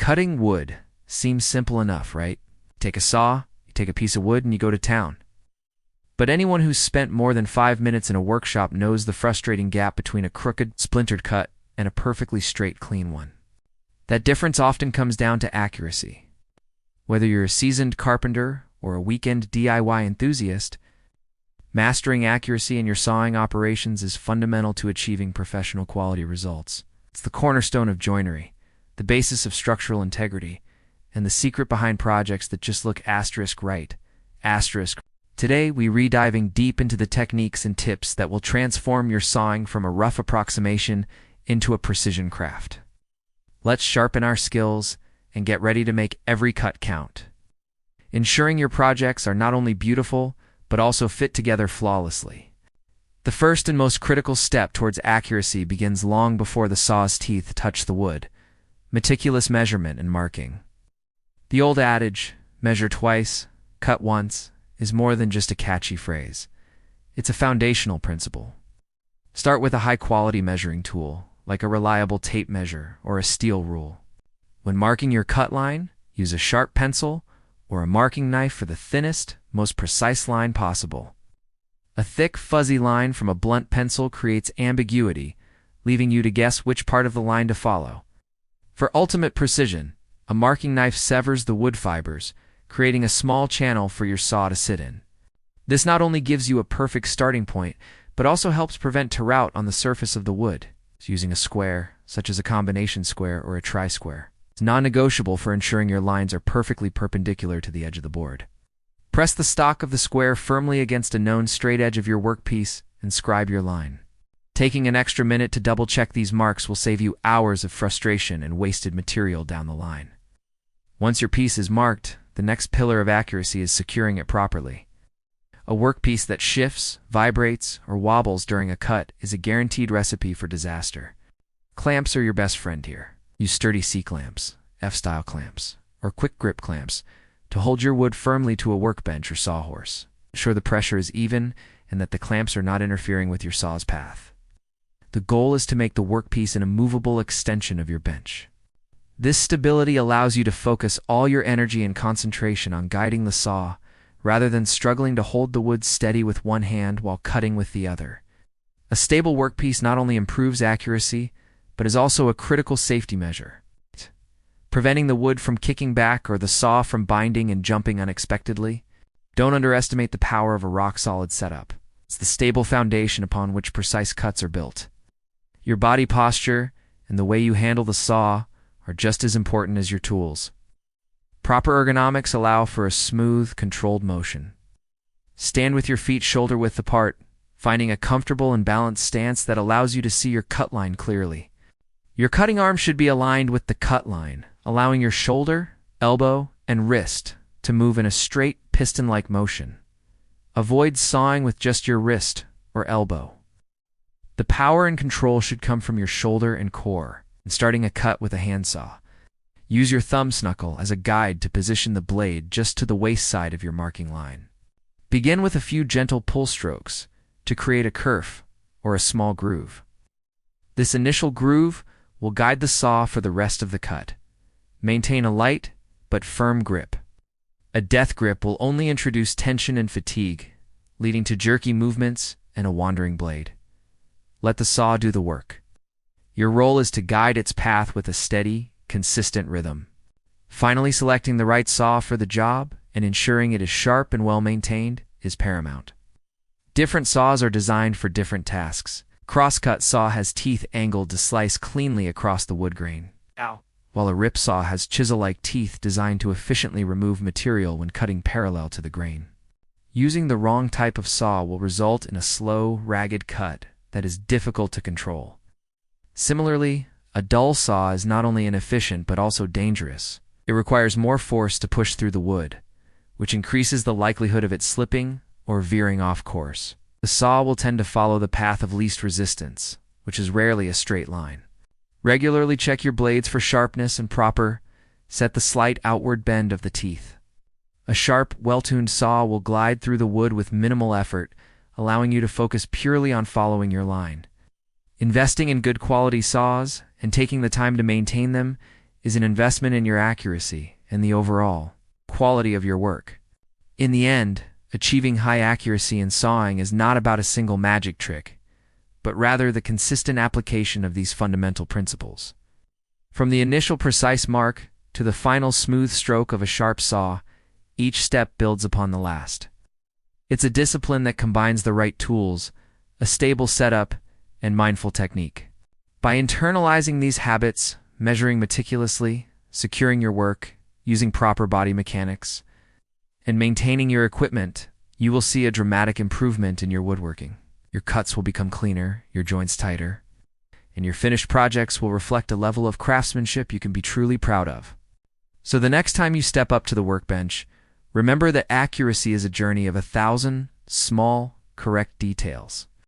Cutting wood seems simple enough, right? Take a saw, you take a piece of wood, and you go to town. But anyone who's spent more than 5 minutes in a workshop knows the frustrating gap between a crooked, splintered cut and a perfectly straight, clean one. That difference often comes down to accuracy. Whether you're a seasoned carpenter or a weekend DIY enthusiast, mastering accuracy in your sawing operations is fundamental to achieving professional quality results. It's the cornerstone of joinery, the basis of structural integrity, and the secret behind projects that just look right. Today, we're diving deep into the techniques and tips that will transform your sawing from a rough approximation into a precision craft. Let's sharpen our skills and get ready to make every cut count, ensuring your projects are not only beautiful, but also fit together flawlessly. The first and most critical step towards accuracy begins long before the saw's teeth touch the wood: meticulous measurement and marking. The old adage, measure twice, cut once, is more than just a catchy phrase. It's a foundational principle. Start with a high-quality measuring tool, like a reliable tape measure or a steel rule. When marking your cut line, use a sharp pencil or a marking knife for the thinnest, most precise line possible. A thick, fuzzy line from a blunt pencil creates ambiguity, leaving you to guess which part of the line to follow. For ultimate precision, a marking knife severs the wood fibers, creating a small channel for your saw to sit in. This not only gives you a perfect starting point, but also helps prevent tear out on the surface of the wood. Using a square, such as a combination square or a tri-square, it's non-negotiable for ensuring your lines are perfectly perpendicular to the edge of the board. Press the stock of the square firmly against a known straight edge of your workpiece and scribe your line. Taking an extra minute to double-check these marks will save you hours of frustration and wasted material down the line. Once your piece is marked, the next pillar of accuracy is securing it properly. A workpiece that shifts, vibrates, or wobbles during a cut is a guaranteed recipe for disaster. Clamps are your best friend here. Use sturdy C-clamps, F-style clamps, or quick grip clamps to hold your wood firmly to a workbench or sawhorse. Ensure the pressure is even and that the clamps are not interfering with your saw's path. The goal is to make the workpiece an immovable extension of your bench. This stability allows you to focus all your energy and concentration on guiding the saw, rather than struggling to hold the wood steady with one hand while cutting with the other. A stable workpiece not only improves accuracy, but is also a critical safety measure, preventing the wood from kicking back or the saw from binding and jumping unexpectedly. Don't underestimate the power of a rock-solid setup. It's the stable foundation upon which precise cuts are built. Your body posture and the way you handle the saw are just as important as your tools. Proper ergonomics allow for a smooth, controlled motion. Stand with your feet shoulder-width apart, finding a comfortable and balanced stance that allows you to see your cut line clearly. Your cutting arm should be aligned with the cut line, allowing your shoulder, elbow, and wrist to move in a straight, piston-like motion. Avoid sawing with just your wrist or elbow. The power and control should come from your shoulder and core. And starting a cut with a handsaw, use your thumb snuckle as a guide to position the blade just to the waist side of your marking line. Begin with a few gentle pull strokes to create a kerf or a small groove. This initial groove will guide the saw for the rest of the cut. Maintain a light but firm grip. A death grip will only introduce tension and fatigue, leading to jerky movements and a wandering blade. Let the saw do the work. Your role is to guide its path with a steady, consistent rhythm. Finally, selecting the right saw for the job and ensuring it is sharp and well-maintained is paramount. Different saws are designed for different tasks. Crosscut saw has teeth angled to slice cleanly across the wood grain, while a rip saw has chisel-like teeth designed to efficiently remove material when cutting parallel to the grain. Using the wrong type of saw will result in a slow, ragged cut that is difficult to control. Similarly, a dull saw is not only inefficient but also dangerous. It requires more force to push through the wood, which increases the likelihood of it slipping or veering off course. The saw will tend to follow the path of least resistance, which is rarely a straight line. Regularly check your blades for sharpness and set the slight outward bend of the teeth. A sharp, well-tuned saw will glide through the wood with minimal effort, allowing you to focus purely on following your line. Investing in good quality saws and taking the time to maintain them is an investment in your accuracy and the overall quality of your work. In the end, achieving high accuracy in sawing is not about a single magic trick, but rather the consistent application of these fundamental principles. From the initial precise mark to the final smooth stroke of a sharp saw, each step builds upon the last. It's a discipline that combines the right tools, a stable setup, and mindful technique. By internalizing these habits, measuring meticulously, securing your work, using proper body mechanics, and maintaining your equipment, you will see a dramatic improvement in your woodworking. Your cuts will become cleaner, your joints tighter, and your finished projects will reflect a level of craftsmanship you can be truly proud of. So the next time you step up to the workbench, remember that accuracy is a journey of 1,000 small, correct details.